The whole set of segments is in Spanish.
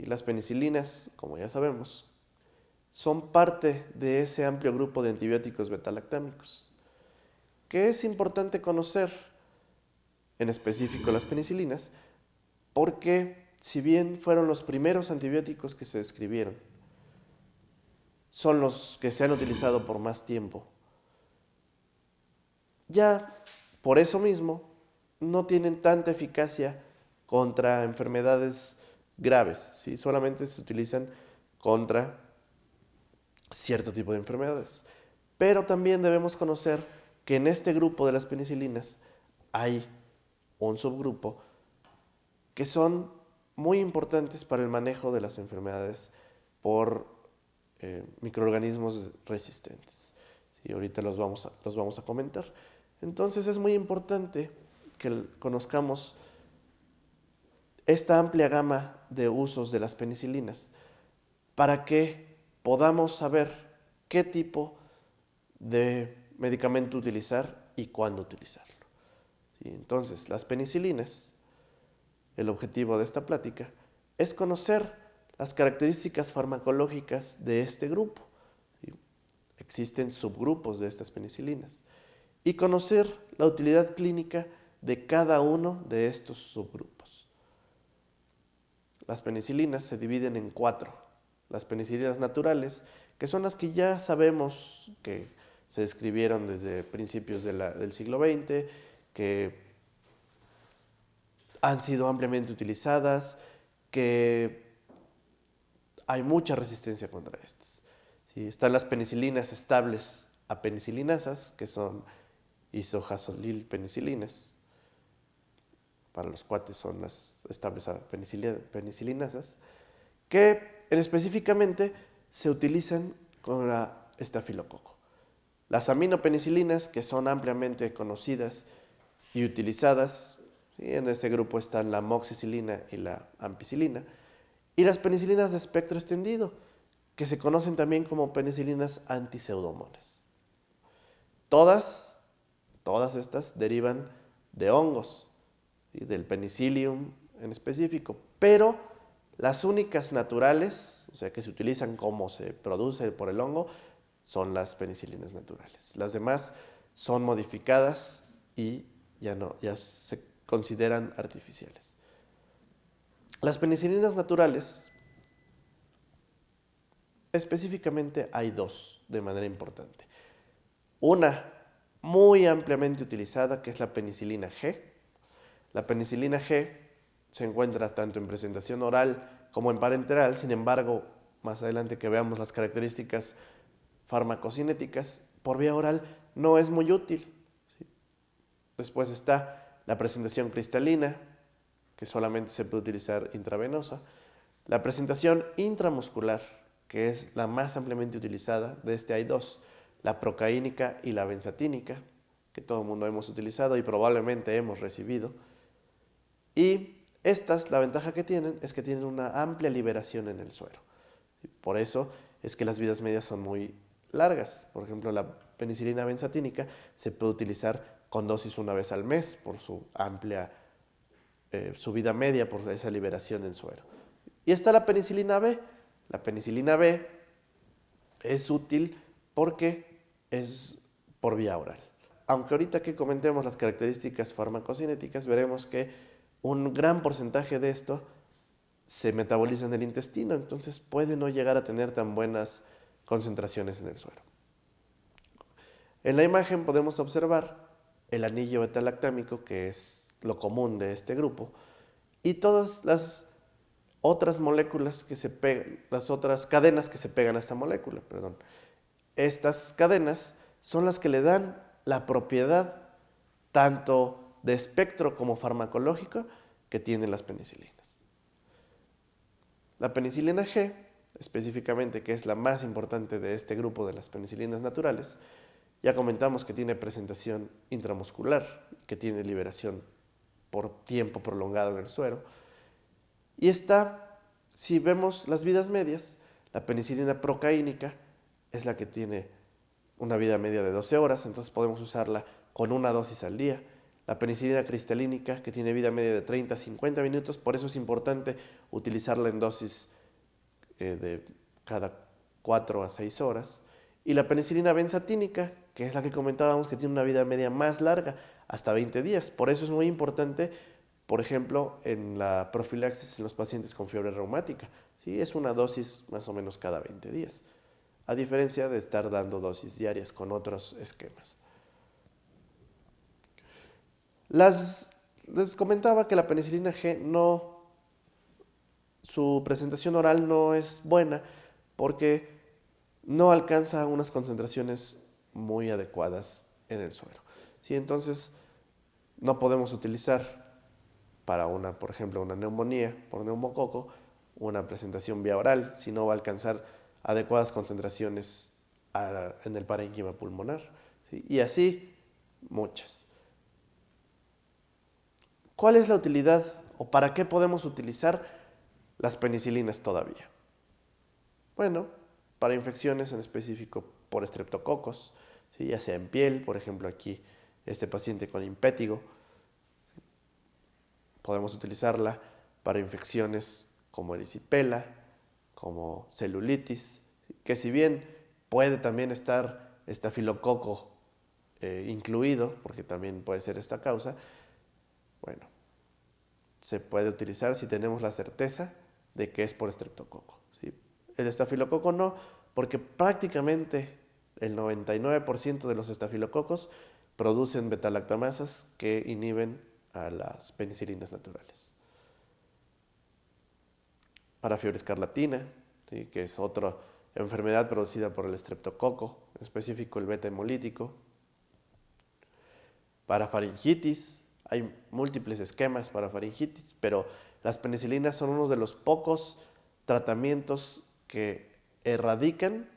Y las penicilinas, como ya sabemos, son parte de ese amplio grupo de antibióticos betalactámicos, que es importante conocer, en específico las penicilinas, porque si bien fueron los primeros antibióticos que se describieron, son los que se han utilizado por más tiempo. Ya por eso mismo no tienen tanta eficacia contra enfermedades graves, ¿sí? Solamente se utilizan contra cierto tipo de enfermedades. Pero también debemos conocer que en este grupo de las penicilinas hay un subgrupo que son muy importantes para el manejo de las enfermedades por microorganismos resistentes. Sí, ahorita los vamos a comentar. Entonces es muy importante que conozcamos esta amplia gama de usos de las penicilinas para que podamos saber qué tipo de medicamento utilizar y cuándo utilizarlo. ¿Sí? Entonces, las penicilinas, el objetivo de esta plática es conocer las características farmacológicas de este grupo. ¿Sí? Existen subgrupos de estas penicilinas. Y conocer la utilidad clínica de cada uno de estos subgrupos. Las penicilinas se dividen en 4. Las penicilinas naturales, que son las que ya sabemos que se describieron desde principios del siglo XX, que han sido ampliamente utilizadas, que hay mucha resistencia contra estas. ¿Sí? Están las penicilinas estables a penicilinasas, que son isojazolinpenicilinas. Para los cuates son las estables a penicilinasas, que específicamente se utilizan con la estafilococo. Las aminopenicilinas, que son ampliamente conocidas y utilizadas, ¿sí? En este grupo están la amoxicilina y la ampicilina, y las penicilinas de espectro extendido, que se conocen también como penicilinas antiseudomonas. Todas estas derivan de hongos, ¿sí? Del penicillium en específico, pero las únicas naturales, o sea, que se utilizan como se produce por el hongo, son las penicilinas naturales. Las demás son modificadas y ya se consideran artificiales. Las penicilinas naturales, específicamente hay 2 de manera importante. Una muy ampliamente utilizada, que es la penicilina G. La penicilina G se encuentra tanto en presentación oral como en parenteral, sin embargo, más adelante que veamos las características farmacocinéticas, por vía oral no es muy útil. ¿Sí? Después está la presentación cristalina, que solamente se puede utilizar intravenosa. La presentación intramuscular, que es la más ampliamente utilizada, de este hay 2, la procaínica y la benzatínica, que todo el mundo hemos utilizado y probablemente hemos recibido. Y estas, la ventaja que tienen es que tienen una amplia liberación en el suero. Por eso es que las vidas medias son muy largas. Por ejemplo, la penicilina benzatínica se puede utilizar con dosis una vez al mes por su amplia su vida media, por esa liberación en suero. Y está la penicilina B. La penicilina B es útil porque es por vía oral. Aunque ahorita que comentemos las características farmacocinéticas, veremos que un gran porcentaje de esto se metaboliza en el intestino, entonces puede no llegar a tener tan buenas concentraciones en el suero. En la imagen podemos observar el anillo betalactámico, que es lo común de este grupo, y todas las otras moléculas que se pegan, las otras cadenas que se pegan a esta molécula, perdón. Estas cadenas son las que le dan la propiedad tanto de espectro como farmacológico que tienen las penicilinas. La penicilina G, específicamente, que es la más importante de este grupo de las penicilinas naturales, ya comentamos que tiene presentación intramuscular, que tiene liberación por tiempo prolongado en el suero. Y está, si vemos las vidas medias, la penicilina procaínica es la que tiene una vida media de 12 horas, entonces podemos usarla con una dosis al día. La penicilina cristalínica, que tiene vida media de 30 a 50 minutos, por eso es importante utilizarla en dosis de cada 4 a 6 horas. Y la penicilina benzatínica, que es la que comentábamos que tiene una vida media más larga, hasta 20 días. Por eso es muy importante, por ejemplo, en la profilaxis en los pacientes con fiebre reumática. ¿Sí? Es una dosis más o menos cada 20 días, a diferencia de estar dando dosis diarias con otros esquemas. Les comentaba que la penicilina G su presentación oral no es buena porque no alcanza unas concentraciones muy adecuadas en el suero. ¿Sí? Entonces, no podemos utilizar para por ejemplo, una neumonía por neumococo, una presentación vía oral, si no va a alcanzar adecuadas concentraciones en el parénquima pulmonar. ¿Sí? Y así, muchas. ¿Cuál es la utilidad o para qué podemos utilizar las penicilinas todavía? Bueno, para infecciones en específico por estreptococos, ¿sí? Ya sea en piel, por ejemplo aquí este paciente con impétigo, podemos utilizarla para infecciones como erisipela, como celulitis, que si bien puede también estar estafilococo incluido, porque también puede ser esta causa, bueno, se puede utilizar si tenemos la certeza de que es por estreptococo. ¿Sí? El estafilococo no, porque prácticamente el 99% de los estafilococos producen betalactamasas que inhiben a las penicilinas naturales. Para fiebre escarlatina, ¿sí? Que es otra enfermedad producida por el estreptococo, en específico el beta hemolítico. Para faringitis, hay múltiples esquemas para faringitis, pero las penicilinas son uno de los pocos tratamientos que erradican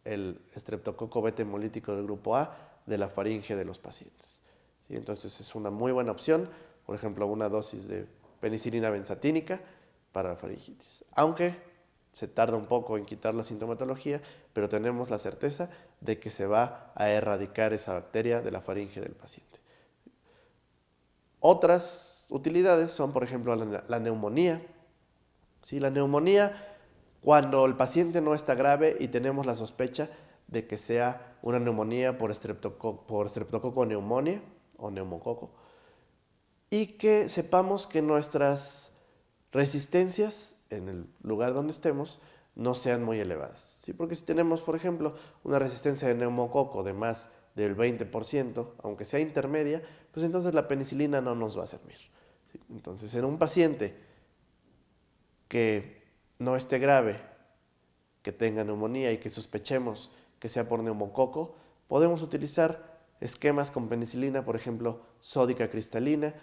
el estreptococo beta hemolítico del grupo A de la faringe de los pacientes. ¿Sí? Entonces es una muy buena opción, por ejemplo, una dosis de penicilina benzatínica para la faringitis. Aunque se tarda un poco en quitar la sintomatología, pero tenemos la certeza de que se va a erradicar esa bacteria de la faringe del paciente. Otras utilidades son, por ejemplo, la neumonía. ¿Sí? La neumonía, cuando el paciente no está grave y tenemos la sospecha de que sea una neumonía por estreptococo neumonía o neumococo, y que sepamos que nuestras resistencias en el lugar donde estemos no sean muy elevadas. ¿Sí? Porque si tenemos, por ejemplo, una resistencia de neumococo de más del 20%, aunque sea intermedia, pues entonces la penicilina no nos va a servir. ¿Sí? Entonces, en un paciente que no esté grave, que tenga neumonía y que sospechemos que sea por neumococo, podemos utilizar esquemas con penicilina, por ejemplo, sódica cristalina,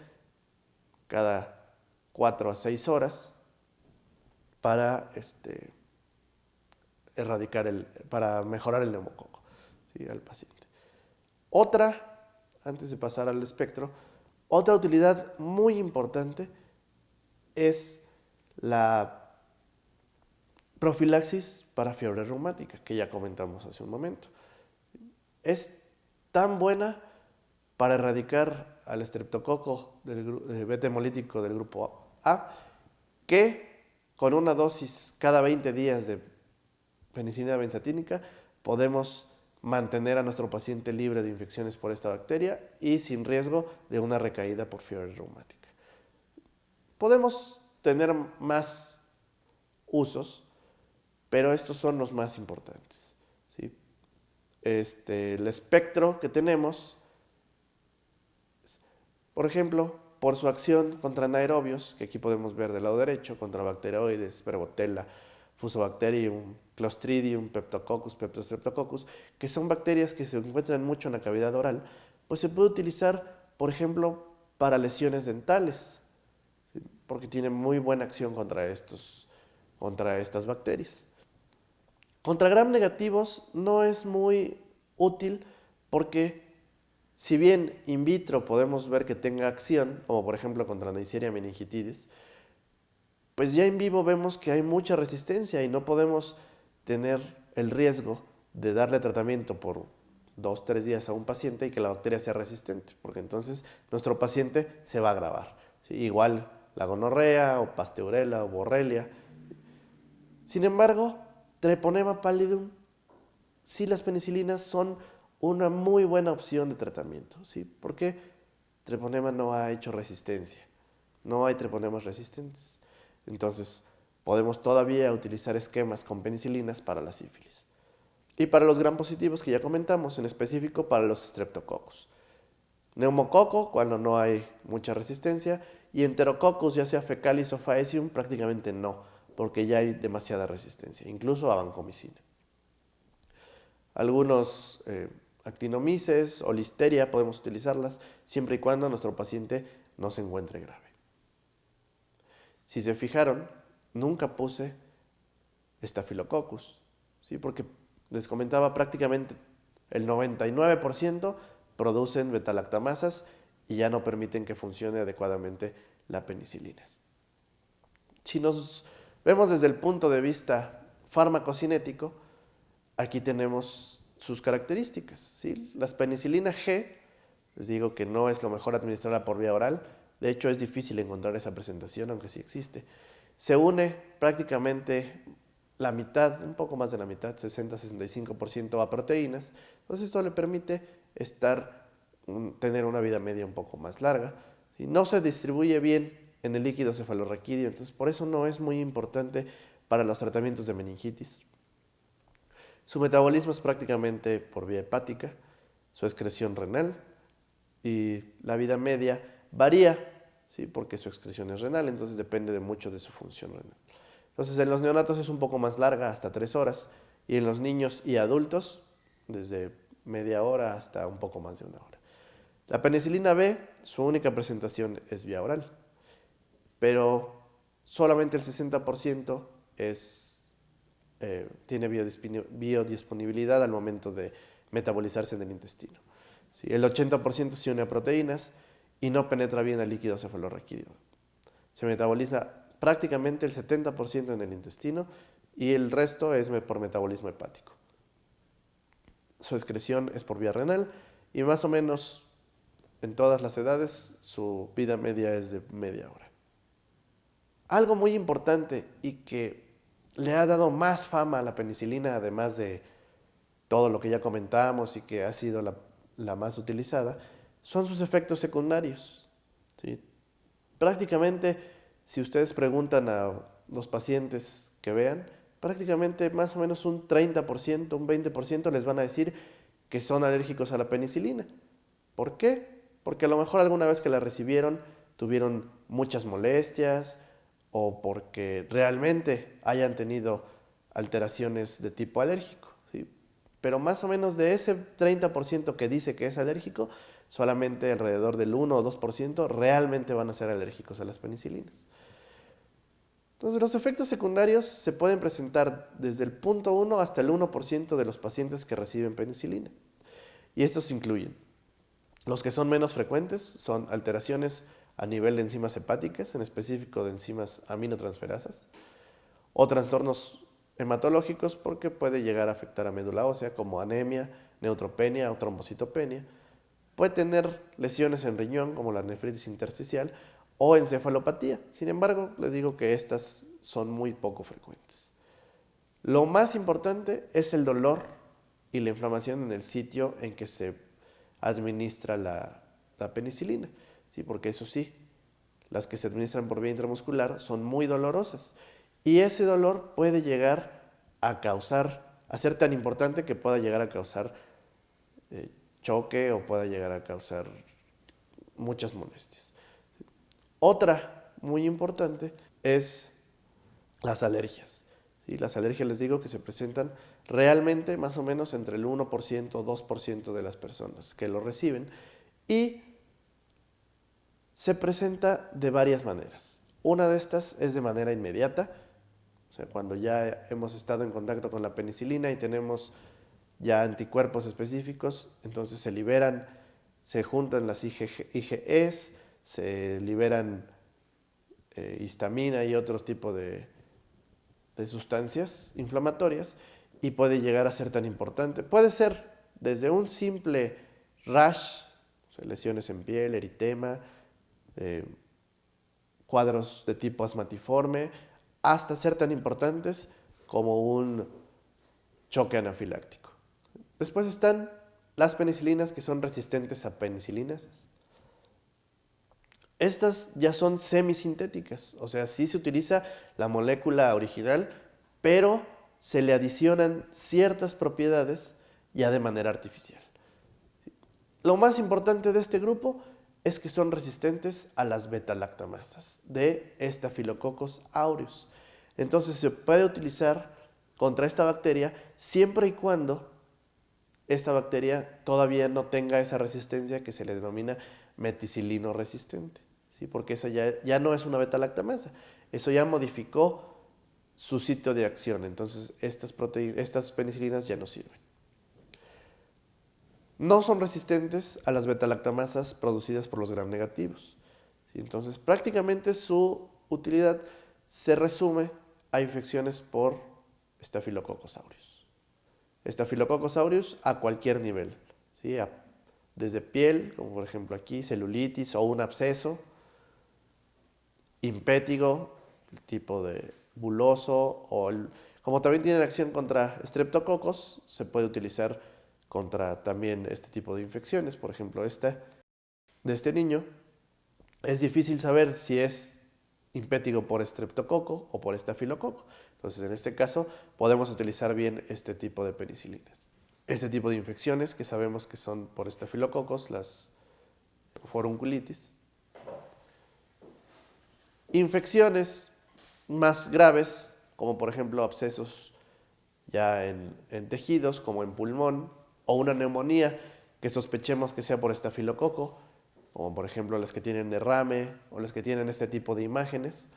cada 4 a 6 horas para para mejorar el neumococo, ¿sí? Al paciente. Otra, antes de pasar al espectro, otra utilidad muy importante es la profilaxis para fiebre reumática, que ya comentamos hace un momento. Es tan buena para erradicar al estreptococo beta hemolítico del grupo A que con una dosis cada 20 días de penicilina benzatínica podemos mantener a nuestro paciente libre de infecciones por esta bacteria y sin riesgo de una recaída por fiebre reumática. Podemos tener más usos, pero estos son los más importantes. ¿Sí? El espectro que tenemos, por ejemplo, por su acción contra anaerobios, que aquí podemos ver del lado derecho, contra bacteroides, Prevotella, Fusobacterium, Clostridium, Peptococcus, Peptostreptococcus, que son bacterias que se encuentran mucho en la cavidad oral, pues se puede utilizar, por ejemplo, para lesiones dentales, ¿sí? Porque tiene muy buena acción contra estas bacterias. Contra gram negativos no es muy útil porque si bien in vitro podemos ver que tenga acción, como por ejemplo contra Neisseria meningitidis, pues ya en vivo vemos que hay mucha resistencia y no podemos tener el riesgo de darle tratamiento por 2-3 días a un paciente y que la bacteria sea resistente, porque entonces nuestro paciente se va a agravar. ¿Sí? Igual la gonorrea o pasteurela o borrelia. Sin embargo, Treponema pallidum, sí, las penicilinas son una muy buena opción de tratamiento, ¿sí? Porque Treponema no ha hecho resistencia, no hay treponemas resistentes. Entonces, podemos todavía utilizar esquemas con penicilinas para la sífilis. Y para los gram positivos que ya comentamos, en específico para los streptococcus. Neumococo, cuando no hay mucha resistencia, y Enterococcus, ya sea fecalis o faecium, prácticamente no, porque ya hay demasiada resistencia, incluso a vancomicina. Algunos actinomices o listeria podemos utilizarlas siempre y cuando nuestro paciente no se encuentre grave. Si se fijaron, nunca puse Staphylococcus, ¿sí? Porque les comentaba, prácticamente el 99% producen betalactamasas y ya no permiten que funcione adecuadamente la penicilina. Si nos vemos desde el punto de vista farmacocinético, aquí tenemos sus características, ¿sí? Las penicilina G, les digo que no es lo mejor administrarla por vía oral, de hecho es difícil encontrar esa presentación, aunque sí existe. Se une prácticamente la mitad, un poco más de la mitad, 60-65% a proteínas, entonces esto le permite tener una vida media un poco más larga. ¿Sí? No se distribuye bien en el líquido cefalorraquídeo, entonces por eso no es muy importante para los tratamientos de meningitis. Su metabolismo es prácticamente por vía hepática, su excreción renal y la vida media varía, ¿sí? Porque su excreción es renal, entonces depende de mucho de su función renal. Entonces en los neonatos es un poco más larga, hasta 3 horas, y en los niños y adultos desde media hora hasta un poco más de 1 hora. La penicilina B, su única presentación es vía oral, pero solamente el 60% tiene biodisponibilidad al momento de metabolizarse en el intestino. ¿Sí? El 80% se une a proteínas y no penetra bien al líquido cefalorraquídeo. Se metaboliza prácticamente el 70% en el intestino y el resto es por metabolismo hepático. Su excreción es por vía renal y más o menos en todas las edades su vida media es de media hora. Algo muy importante y que le ha dado más fama a la penicilina, además de todo lo que ya comentamos y que ha sido la más utilizada, son sus efectos secundarios. ¿Sí? Prácticamente, si ustedes preguntan a los pacientes que vean, prácticamente más o menos un 30%, un 20% les van a decir que son alérgicos a la penicilina. ¿Por qué? Porque a lo mejor alguna vez que la recibieron tuvieron muchas molestias o porque realmente hayan tenido alteraciones de tipo alérgico. ¿Sí? Pero más o menos de ese 30% que dice que es alérgico, solamente alrededor del 1 o 2% realmente van a ser alérgicos a las penicilinas. Entonces los efectos secundarios se pueden presentar desde el 0.1 hasta el 1% de los pacientes que reciben penicilina. Y estos incluyen: los que son menos frecuentes son alteraciones a nivel de enzimas hepáticas, en específico de enzimas aminotransferasas, o trastornos hematológicos porque puede llegar a afectar a médula ósea como anemia, neutropenia o trombocitopenia. Puede tener lesiones en riñón como la nefritis intersticial o encefalopatía. Sin embargo, les digo que estas son muy poco frecuentes. Lo más importante es el dolor y la inflamación en el sitio en que se administra la penicilina, ¿sí? Porque eso sí, las que se administran por vía intramuscular son muy dolorosas y ese dolor puede llegar a ser tan importante que pueda llegar a causar choque o pueda llegar a causar muchas molestias. Otra muy importante es las alergias. ¿Sí? Las alergias, les digo, que se presentan realmente más o menos entre el 1% o 2% de las personas que lo reciben y se presenta de varias maneras. Una de estas es de manera inmediata, o sea, cuando ya hemos estado en contacto con la penicilina y tenemos ya anticuerpos específicos, entonces se liberan, se juntan las IgEs, se liberan histamina y otro tipo de sustancias inflamatorias y puede llegar a ser tan importante. Puede ser desde un simple rash, o sea, lesiones en piel, eritema, cuadros de tipo asmatiforme, hasta ser tan importantes como un choque anafiláctico. Después están las penicilinas que son resistentes a penicilinases. Estas ya son semisintéticas, o sea, sí se utiliza la molécula original, pero se le adicionan ciertas propiedades ya de manera artificial. Lo más importante de este grupo es que son resistentes a las beta-lactamasas de Staphylococcus aureus. Entonces se puede utilizar contra esta bacteria siempre y cuando esta bacteria todavía no tenga esa resistencia que se le denomina meticilino resistente, ¿sí? Porque esa ya no es una beta-lactamasa, eso ya modificó su sitio de acción, entonces estas penicilinas ya no sirven. No son resistentes a las beta-lactamasas producidas por los gram negativos, ¿sí? Entonces prácticamente su utilidad se resume a infecciones por Staphylococcus aureus. Staphylococcus aureus a cualquier nivel, ¿sí? Desde piel, como por ejemplo aquí, celulitis o un absceso, impétigo, el tipo de buloso, como también tienen acción contra Streptococcus, se puede utilizar contra también este tipo de infecciones. Por ejemplo, esta de este niño, es difícil saber si es impétigo por estreptococo o por estafilococo. Entonces, en este caso, podemos utilizar bien este tipo de penicilinas. Este tipo de infecciones que sabemos que son por estafilococos, las furunculitis. Infecciones más graves, como por ejemplo abscesos ya en tejidos, como en pulmón, o una neumonía que sospechemos que sea por estafilococo, como por ejemplo las que tienen derrame o las que tienen este tipo de imágenes.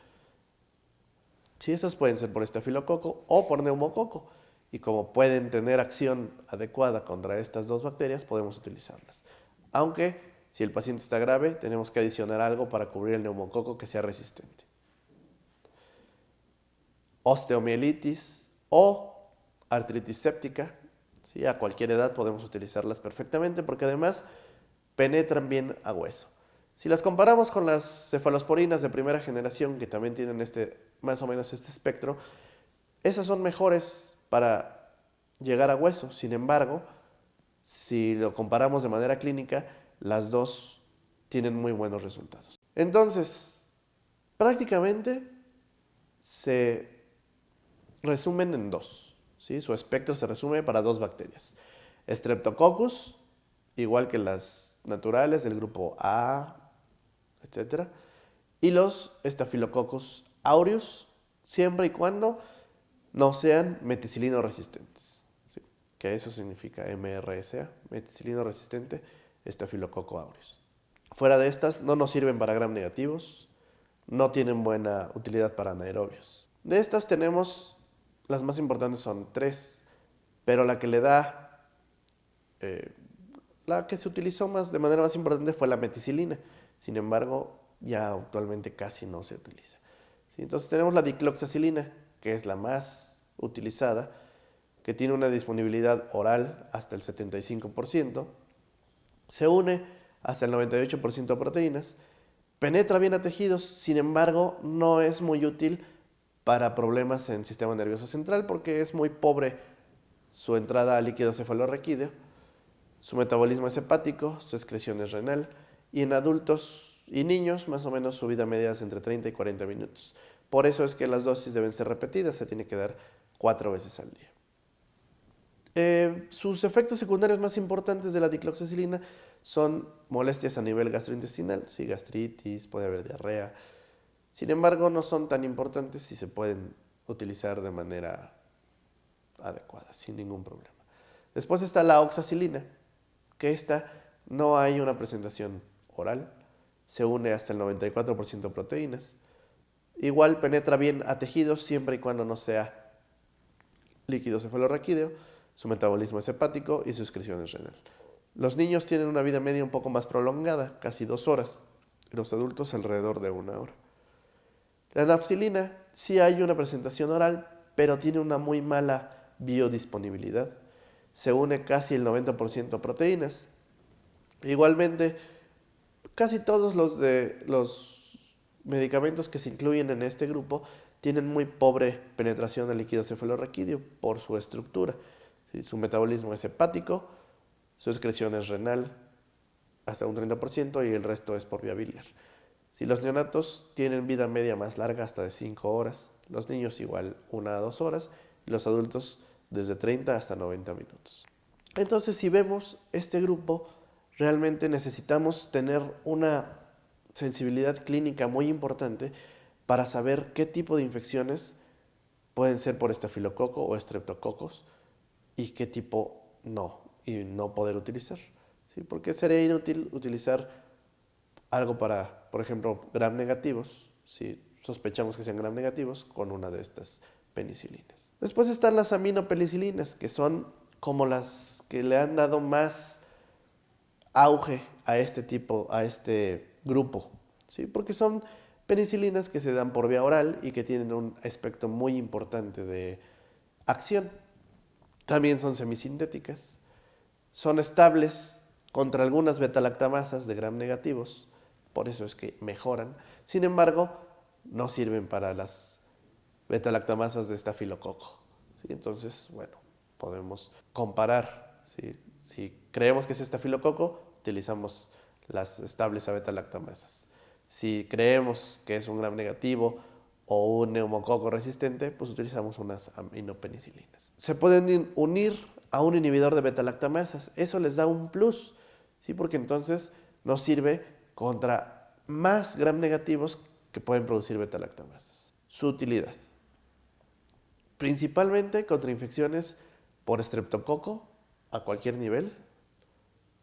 Sí, esas pueden ser por estafilococo o por neumococo. Y como pueden tener acción adecuada contra estas dos bacterias, podemos utilizarlas. Aunque, si el paciente está grave, tenemos que adicionar algo para cubrir el neumococo que sea resistente. Osteomielitis o artritis séptica, ¿sí? A cualquier edad podemos utilizarlas perfectamente porque además penetran bien a hueso. Si las comparamos con las cefalosporinas de primera generación, que también tienen más o menos este espectro, esas son mejores para llegar a hueso. Sin embargo, si lo comparamos de manera clínica, las dos tienen muy buenos resultados. Entonces, prácticamente se resumen en dos, ¿sí? Su espectro se resume para dos bacterias. Streptococcus, igual que las naturales del grupo A, etc. Y los Staphylococcus aureus, siempre y cuando no sean meticilino resistentes, ¿sí? Que eso significa MRSA, meticilino resistente, Staphylococcus aureus. Fuera de estas, no nos sirven para gram negativos, no tienen buena utilidad para anaerobios. De estas tenemos, las más importantes son 3, pero la que le da, la que se utilizó de manera más importante fue la meticilina. Sin embargo, ya actualmente casi no se utiliza, ¿sí? Entonces tenemos la dicloxacilina, que es la más utilizada, que tiene una disponibilidad oral hasta el 75%, se une hasta el 98% a proteínas, penetra bien a tejidos, sin embargo, no es muy útil para problemas en el sistema nervioso central porque es muy pobre su entrada a líquido cefalorraquídeo, su metabolismo es hepático, su excreción es renal, y en adultos y niños más o menos su vida media es entre 30 y 40 minutos. Por eso es que las dosis deben ser repetidas, se tiene que dar 4 veces al día. Sus efectos secundarios más importantes de la dicloxacilina son molestias a nivel gastrointestinal, sí, gastritis, puede haber diarrea. Sin embargo, no son tan importantes si se pueden utilizar de manera adecuada, sin ningún problema. Después está la oxacilina, que esta no hay una presentación oral, se une hasta el 94% proteínas. Igual penetra bien a tejidos siempre y cuando no sea líquido cefalorraquídeo, su metabolismo es hepático y su excreción es renal. Los niños tienen una vida media un poco más prolongada, casi 2 horas, y los adultos alrededor de 1 hora. La nafcilina sí hay una presentación oral, pero tiene una muy mala biodisponibilidad. Se une casi el 90% a proteínas. Igualmente, casi todos los medicamentos que se incluyen en este grupo tienen muy pobre penetración del líquido cefalorraquídeo por su estructura. ¿Sí? Su metabolismo es hepático, su excreción es renal hasta un 30% y el resto es por vía biliar. Si los neonatos tienen vida media más larga, hasta de 5 horas, los niños igual 1 a 2 horas, y los adultos desde 30 hasta 90 minutos. Entonces, si vemos este grupo, realmente necesitamos tener una sensibilidad clínica muy importante para saber qué tipo de infecciones pueden ser por estafilococo o estreptococos y qué tipo no, y no poder utilizar. ¿Sí? Porque sería inútil utilizar algo para, por ejemplo, gram negativos, si sospechamos que sean gram negativos, con una de estas penicilinas. Después están las aminopenicilinas, que son como las que le han dado más auge a este grupo, ¿sí? Porque son penicilinas que se dan por vía oral y que tienen un aspecto muy importante de acción. También son semisintéticas, son estables contra algunas betalactamasas de gram negativos, por eso es que mejoran. Sin embargo, no sirven para las betalactamasas de estafilococo. ¿Sí? Entonces, bueno, podemos comparar. ¿Sí? Si creemos que es estafilococo, utilizamos las estables a betalactamasas. Si creemos que es un gram negativo o un neumococo resistente, pues utilizamos unas aminopenicilinas. Se pueden unir a un inhibidor de betalactamasas. Eso les da un plus, ¿sí? Porque entonces nos sirve contra más gram negativos que pueden producir betalactamasas. Su utilidad. Principalmente contra infecciones por estreptococo a cualquier nivel,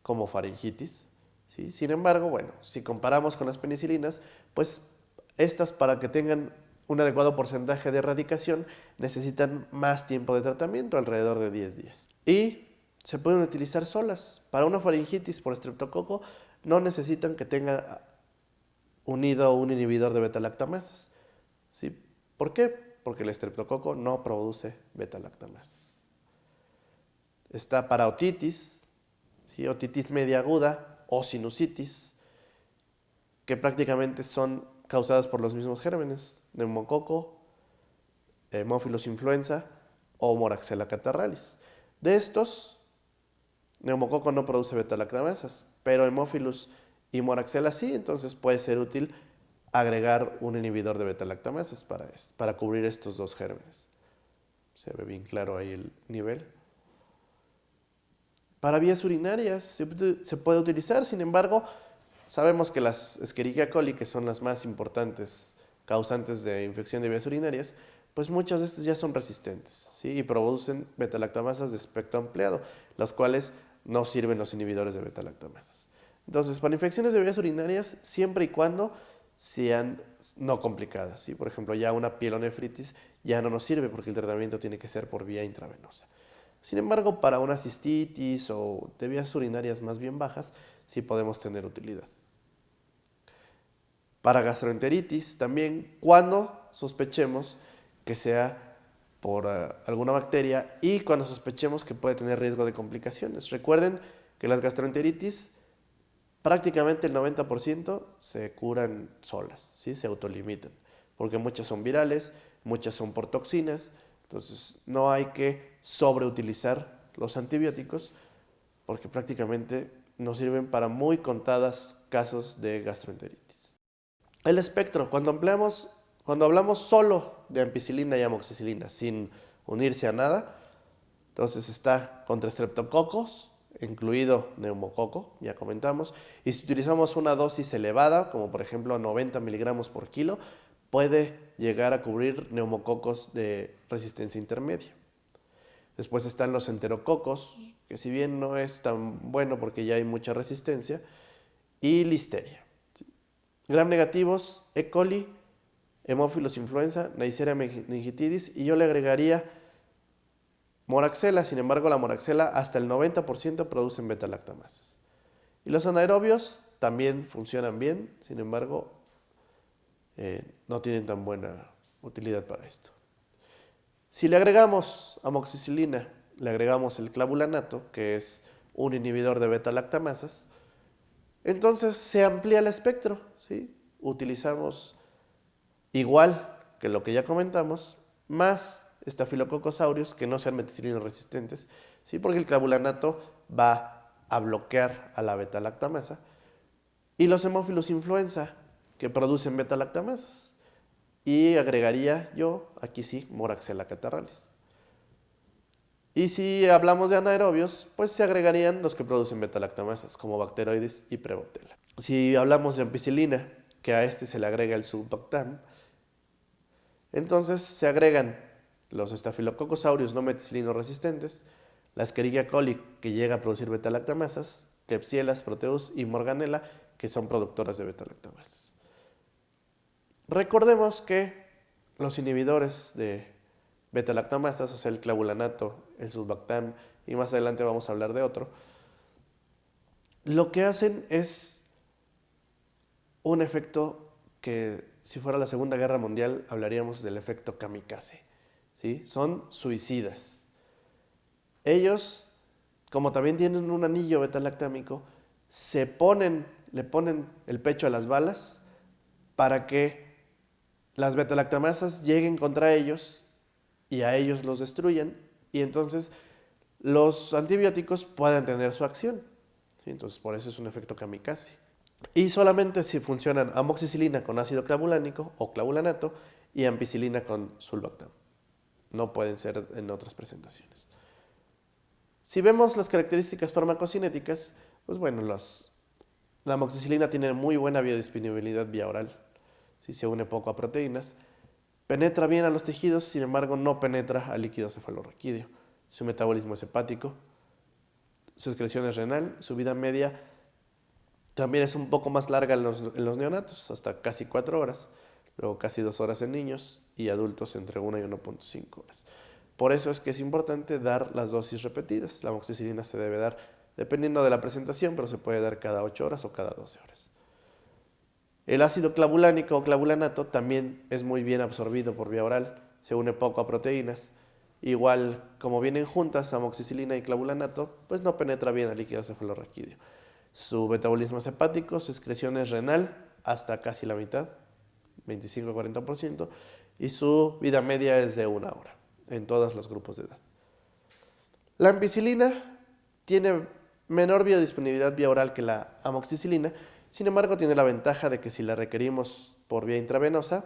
como faringitis. ¿Sí? Sin embargo, bueno, si comparamos con las penicilinas, pues estas, para que tengan un adecuado porcentaje de erradicación, necesitan más tiempo de tratamiento, alrededor de 10 días. Y se pueden utilizar solas. Para una faringitis por estreptococo no necesitan que tenga unido un inhibidor de betalactamasas. ¿Sí? ¿Por qué? Porque el estreptococo no produce betalactamasas. Está para otitis, ¿sí? Otitis media aguda o sinusitis, que prácticamente son causadas por los mismos gérmenes, neumococo, Haemophilus influenza o Moraxella catarrhalis. De estos, neumococo no produce betalactamasas, pero Haemophilus y Moraxella sí, entonces puede ser útil agregar un inhibidor de betalactamasas para cubrir estos dos gérmenes. Se ve bien claro ahí el nivel. Para vías urinarias se puede utilizar, sin embargo, sabemos que las Escherichia coli, que son las más importantes causantes de infección de vías urinarias, pues muchas de estas ya son resistentes, ¿sí? Y producen betalactamasas de espectro ampliado, las cuales no sirven los inhibidores de betalactamasas. Entonces, para infecciones de vías urinarias, siempre y cuando sean no complicadas, ¿sí? Por ejemplo, ya una pielonefritis ya no nos sirve porque el tratamiento tiene que ser por vía intravenosa. Sin embargo, para una cistitis o de vías urinarias más bien bajas, sí podemos tener utilidad. Para gastroenteritis también, cuando sospechemos que sea por alguna bacteria y cuando sospechemos que puede tener riesgo de complicaciones. Recuerden que las gastroenteritis, prácticamente el 90% se curan solas, ¿sí? Se autolimitan, porque muchas son virales, muchas son por toxinas, entonces no hay que sobreutilizar los antibióticos porque prácticamente nos sirven para muy contados casos de gastroenteritis. El espectro, cuando hablamos solo de ampicilina y amoxicilina sin unirse a nada, entonces está contra estreptococos, incluido neumococo, ya comentamos, y si utilizamos una dosis elevada, como por ejemplo 90 miligramos por kilo, puede llegar a cubrir neumococos de resistencia intermedia. Después están los enterococos, que si bien no es tan bueno porque ya hay mucha resistencia, y listeria. Gram negativos, E. coli, Haemophilus influenza, Neisseria meningitidis, y yo le agregaría Moraxella. Sin embargo, la Moraxella hasta el 90% producen betalactamasas. Y los anaerobios también funcionan bien, sin embargo, no tienen tan buena utilidad para esto. Si le agregamos amoxicilina, le agregamos el clavulanato, que es un inhibidor de betalactamasas, entonces se amplía el espectro, ¿sí? Utilizamos igual que lo que ya comentamos, más Staphylococcus aureus que no sean meticilina resistentes, ¿sí? Porque el clavulanato va a bloquear a la beta-lactamasa. Y los hemófilos influenza, que producen beta-lactamasas. Y agregaría yo, aquí sí, Moraxella catarralis. Y si hablamos de anaerobios, pues se agregarían los que producen beta-lactamasas, como Bacteroides y Prevotella. Si hablamos de ampicilina, que a este se le agrega el Sulbactam, entonces se agregan los Staphylococcus aureus no meticilino resistentes, la Escherichia coli, que llega a producir beta-lactamasas, Klebsiella, Proteus y Morganella, que son productoras de beta-lactamasas. Recordemos que los inhibidores de beta-lactamasas, o sea, el clavulanato, el Sulbactam, y más adelante vamos a hablar de otro, lo que hacen es un efecto que, si fuera la Segunda Guerra Mundial, hablaríamos del efecto kamikaze, ¿sí? Son suicidas. Ellos, como también tienen un anillo beta-lactámico, le ponen el pecho a las balas para que las beta-lactamasas lleguen contra ellos y a ellos los destruyan, y entonces los antibióticos puedan tener su acción, ¿sí? Entonces por eso es un efecto kamikaze. Y solamente si funcionan amoxicilina con ácido clavulánico o clavulanato y ampicilina con sulbactam. No pueden ser en otras presentaciones. Si vemos las características farmacocinéticas, pues bueno, la amoxicilina tiene muy buena biodisponibilidad vía oral. Si se une poco a proteínas, penetra bien a los tejidos, sin embargo no penetra al líquido cefalorraquídeo. Su metabolismo es hepático, su excreción es renal, su vida media también es un poco más larga en los neonatos, hasta casi 4 horas, luego casi 2 horas en niños y adultos entre 1 y 1.5 horas. Por eso es que es importante dar las dosis repetidas. La amoxicilina se debe dar dependiendo de la presentación, pero se puede dar cada 8 horas o cada 12 horas. El ácido clavulánico o clavulanato también es muy bien absorbido por vía oral, se une poco a proteínas. Igual, como vienen juntas amoxicilina y clavulanato, pues no penetra bien al líquido cefalorraquídeo. Su metabolismo es hepático, su excreción es renal, hasta casi la mitad, 25-40%, y su vida media es de 1 hora, en todos los grupos de edad. La ampicilina tiene menor biodisponibilidad vía oral que la amoxicilina, sin embargo tiene la ventaja de que si la requerimos por vía intravenosa,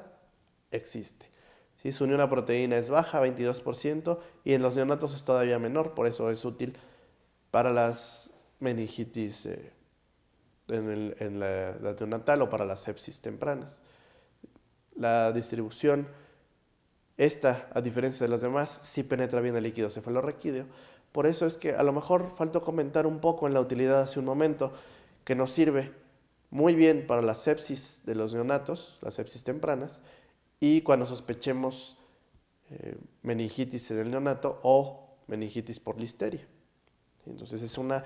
existe. ¿Sí? Su unión a proteína es baja, 22%, y en los neonatos es todavía menor, por eso es útil para las meningitis en la edad neonatal o para las sepsis tempranas. La distribución, esta, a diferencia de las demás, sí penetra bien el líquido cefalorraquídeo. Por eso es que a lo mejor faltó comentar un poco en la utilidad hace un momento, que nos sirve muy bien para la sepsis de los neonatos, las sepsis tempranas, y cuando sospechemos meningitis en el neonato o meningitis por listeria. Entonces es una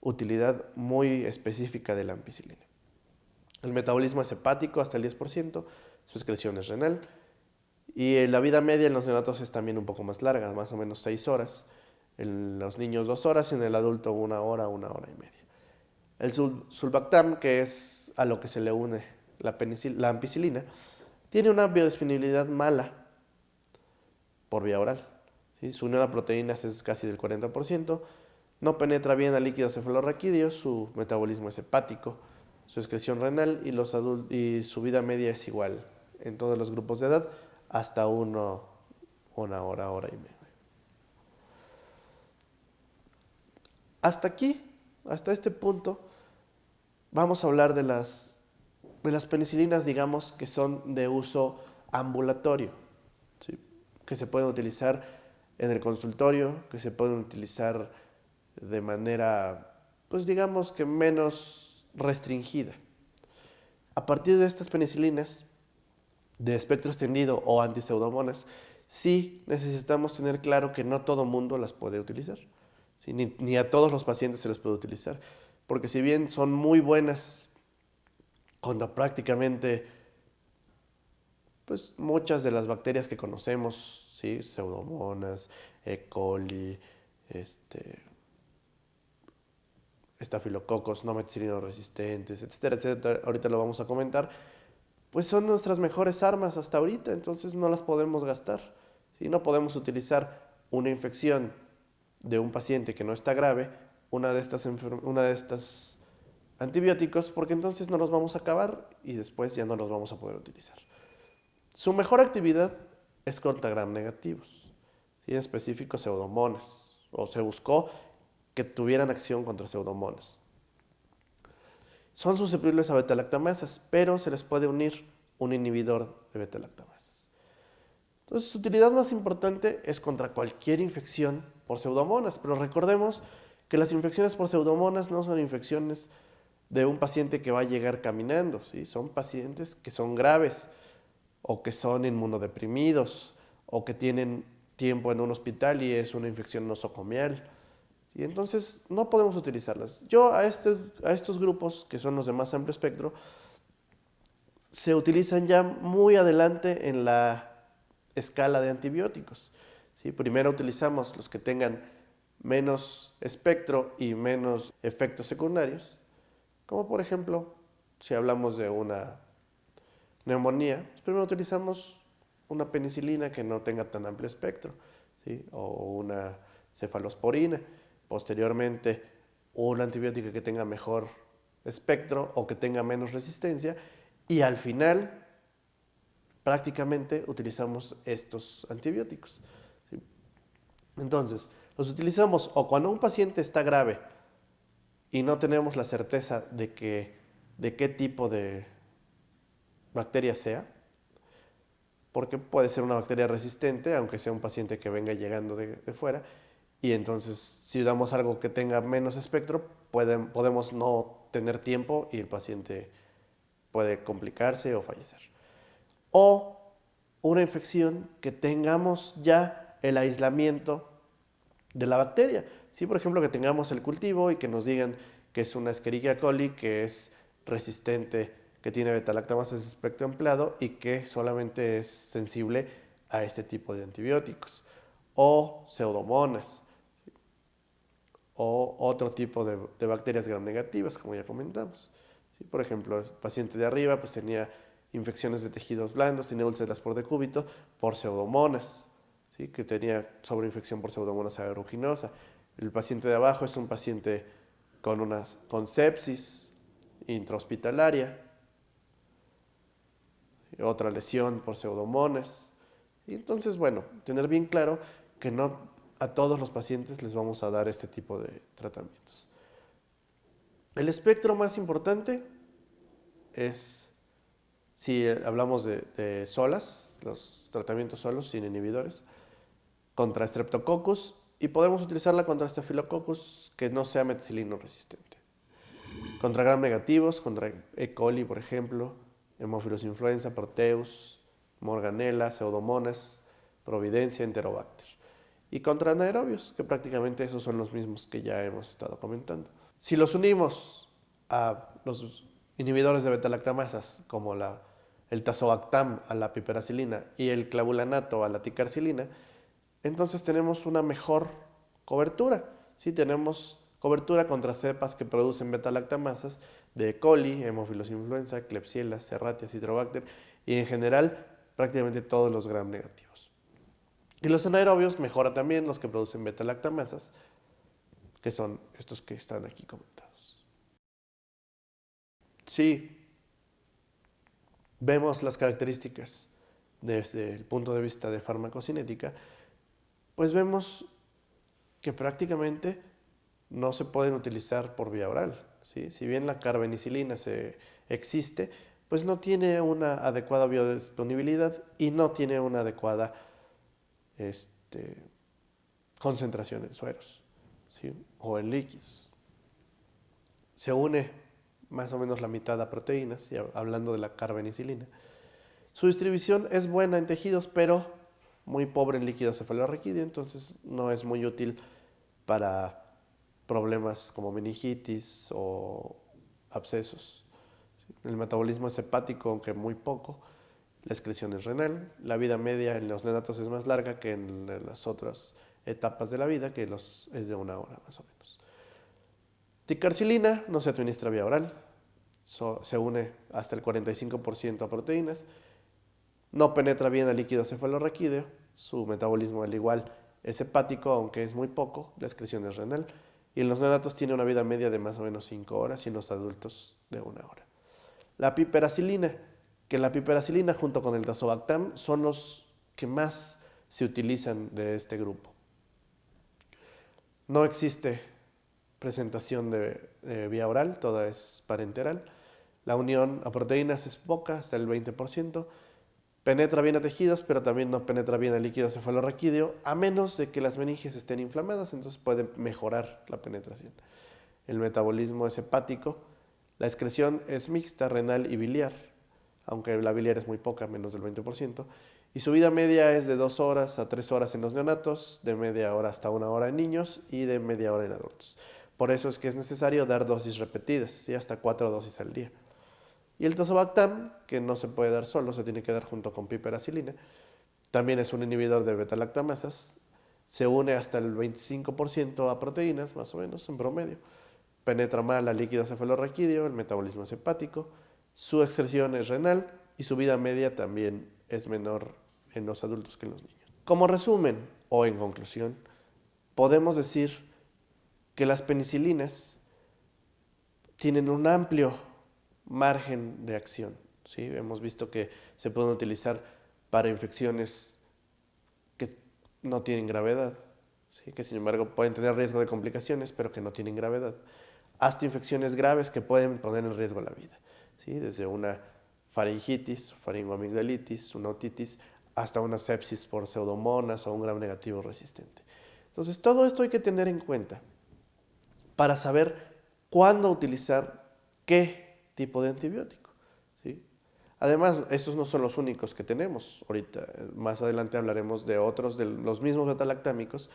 utilidad muy específica de la ampicilina. El metabolismo es hepático hasta el 10%, su excreción es renal, y la vida media en los neonatos es también un poco más larga, más o menos 6 horas. En los niños 2 horas y en el adulto 1 hora, 1 hora y media. El sulbactam, que es a lo que se le une la ampicilina, tiene una biodisponibilidad mala por vía oral. ¿Sí? Su unión a proteínas es casi del 40%, no penetra bien al líquido cefalorraquídeo, su metabolismo es hepático, su excreción renal y su vida media es igual en todos los grupos de edad, hasta 1 hora, hora y media. Hasta aquí, hasta este punto, vamos a hablar de las penicilinas, digamos, que son de uso ambulatorio, ¿sí? Que se pueden utilizar en el consultorio, que se pueden utilizar de manera, pues digamos que menos restringida. A partir de estas penicilinas de espectro extendido o antiseudomonas, sí necesitamos tener claro que no todo mundo las puede utilizar, ¿sí? Ni a todos los pacientes se les puede utilizar, porque si bien son muy buenas contra prácticamente pues, muchas de las bacterias que conocemos, ¿sí? Pseudomonas, E. coli, estafilococos no meticilino resistentes, etcétera, etcétera. Ahorita lo vamos a comentar. pues son nuestras mejores armas hasta ahorita, entonces no las podemos gastar. ¿Sí? No podemos utilizar una infección de un paciente que no está grave, una de estas antibióticos, porque entonces no los vamos a acabar y después ya no los vamos a poder utilizar. Su mejor actividad es contra gram negativos, ¿sí? En específico pseudomonas, o se buscó que tuvieran acción contra pseudomonas. Son susceptibles a beta-lactamasas, pero se les puede unir un inhibidor de beta-lactamasas. Entonces, su utilidad más importante es contra cualquier infección por pseudomonas, pero recordemos que las infecciones por pseudomonas no son infecciones de un paciente que va a llegar caminando, ¿sí? Son pacientes que son graves o que son inmunodeprimidos o que tienen tiempo en un hospital y es una infección nosocomial. Y entonces no podemos utilizarlas. Yo a estos grupos, que son los de más amplio espectro, se utilizan ya muy adelante en la escala de antibióticos. ¿Sí? Primero utilizamos los que tengan menos espectro y menos efectos secundarios, como por ejemplo, si hablamos de una neumonía, pues primero utilizamos una penicilina que no tenga tan amplio espectro, ¿sí? O una cefalosporina. Posteriormente, un antibiótico que tenga mejor espectro o que tenga menos resistencia. Y al final, prácticamente utilizamos estos antibióticos, ¿sí? Entonces, los utilizamos o cuando un paciente está grave y no tenemos la certeza de qué tipo de bacteria sea, porque puede ser una bacteria resistente, aunque sea un paciente que venga llegando de fuera, y entonces si damos algo que tenga menos espectro, podemos no tener tiempo y el paciente puede complicarse o fallecer. O una infección que tengamos ya el aislamiento de la bacteria. ¿Sí? Por ejemplo, que tengamos el cultivo y que nos digan que es una Escherichia coli, que es resistente, que tiene beta-lactamasas de espectro ampliado y que solamente es sensible a este tipo de antibióticos. O pseudomonas, o otro tipo de bacterias gram negativas, como ya comentamos. ¿Sí? Por ejemplo, el paciente de arriba pues, tenía infecciones de tejidos blandos, tenía úlceras por decúbito por pseudomonas, ¿sí? Que tenía sobreinfección por pseudomonas aeruginosa. El paciente de abajo es un paciente con sepsis intrahospitalaria, otra lesión por pseudomonas. Y entonces, bueno, tener bien claro que no a todos los pacientes les vamos a dar este tipo de tratamientos. El espectro más importante es, si hablamos de solas, los tratamientos solos sin inhibidores, contra Streptococcus, y podemos utilizarla contra Staphylococcus que no sea meticilino resistente. Contra gram negativos, contra E. coli, por ejemplo, Haemophilus influenza, Proteus, Morganella, Pseudomonas, Providencia, Enterobacter. Y contra anaerobios, que prácticamente esos son los mismos que ya hemos estado comentando. Si los unimos a los inhibidores de beta-lactamasas, como el tazobactam a la piperacilina y el clavulanato a la ticarcilina, entonces tenemos una mejor cobertura. ¿Sí? Tenemos cobertura contra cepas que producen beta-lactamasas de E. coli, Haemophilus influenza, Klebsiella, Serratia, Citrobacter y en general prácticamente todos los gram negativos. Y los anaerobios mejora también los que producen beta-lactamasas, que son estos que están aquí comentados. Si vemos las características desde el punto de vista de farmacocinética, pues vemos que prácticamente no se pueden utilizar por vía oral, ¿sí? Si bien la carbenicilina existe, pues no tiene una adecuada biodisponibilidad y no tiene una adecuada concentración en sueros, ¿sí? O en líquidos. Se une más o menos la mitad a proteínas, hablando de la carbenicilina. Su distribución es buena en tejidos, pero muy pobre en líquido cefalorraquídeo, entonces no es muy útil para problemas como meningitis o abscesos. El metabolismo es hepático, aunque muy poco. La excreción es renal. La vida media en los neonatos es más larga que en las otras etapas de la vida, que es de 1 hora más o menos. Ticarcilina no se administra vía oral. se une hasta el 45% a proteínas, no penetra bien al líquido cefalorraquídeo, su metabolismo al igual es hepático, aunque es muy poco, la excreción es renal, y en los neonatos tiene una vida media de más o menos 5 horas y en los adultos de 1 hora. La piperacilina, que la piperacilina junto con el tazobactam son los que más se utilizan de este grupo. No existe presentación de vía oral, toda es parenteral. La unión a proteínas es poca, hasta el 20%. Penetra bien a tejidos, pero también no penetra bien al líquido cefalorraquídeo, a menos de que las meninges estén inflamadas, entonces puede mejorar la penetración. El metabolismo es hepático, la excreción es mixta, renal y biliar, aunque la biliar es muy poca, menos del 20%, y su vida media es de 2 horas a 3 horas en los neonatos, de media hora hasta 1 hora en niños y de media hora en adultos. Por eso es que es necesario dar dosis repetidas, ¿sí? Hasta 4 dosis al día. Y el tazobactam, que no se puede dar solo, se tiene que dar junto con piperacilina, también es un inhibidor de beta-lactamasas, se une hasta el 25% a proteínas, más o menos, en promedio. Penetra mal al líquido cefalorraquídeo, el metabolismo es hepático, su excreción es renal y su vida media también es menor en los adultos que en los niños. Como resumen o en conclusión, podemos decir que las penicilinas tienen un amplio margen de acción, ¿sí? Hemos visto que se pueden utilizar para infecciones que no tienen gravedad, ¿sí? Que sin embargo pueden tener riesgo de complicaciones, pero que no tienen gravedad, hasta infecciones graves que pueden poner en riesgo la vida, ¿sí? Desde una faringitis, faringoamigdalitis, una otitis, hasta una sepsis por pseudomonas o un gram negativo resistente. Entonces, todo esto hay que tener en cuenta para saber cuándo utilizar qué tipo de antibiótico, ¿sí? Además, estos no son los únicos que tenemos. Ahorita, más adelante hablaremos de otros, de los mismos beta-lactámicos,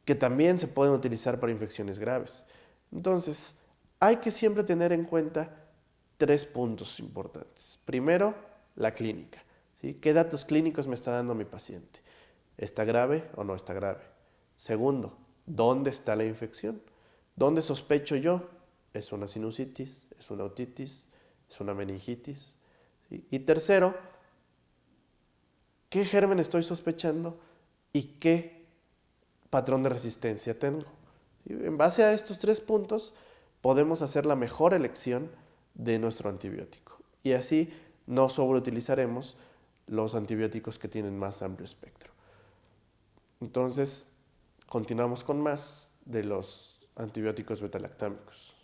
que también se pueden utilizar para infecciones graves. Entonces, hay que siempre tener en cuenta 3 puntos importantes. Primero, la clínica, ¿sí? ¿Qué datos clínicos me está dando mi paciente? ¿Está grave o no está grave? Segundo, ¿dónde está la infección? ¿Dónde sospecho yo? ¿Es una sinusitis? ¿Es una otitis? ¿Es una meningitis? ¿Sí? Y tercero, ¿qué germen estoy sospechando y qué patrón de resistencia tengo? ¿Sí? En base a estos 3 puntos, podemos hacer la mejor elección de nuestro antibiótico. Y así no sobreutilizaremos los antibióticos que tienen más amplio espectro. Entonces, continuamos con más de los antibióticos beta-lactámicos.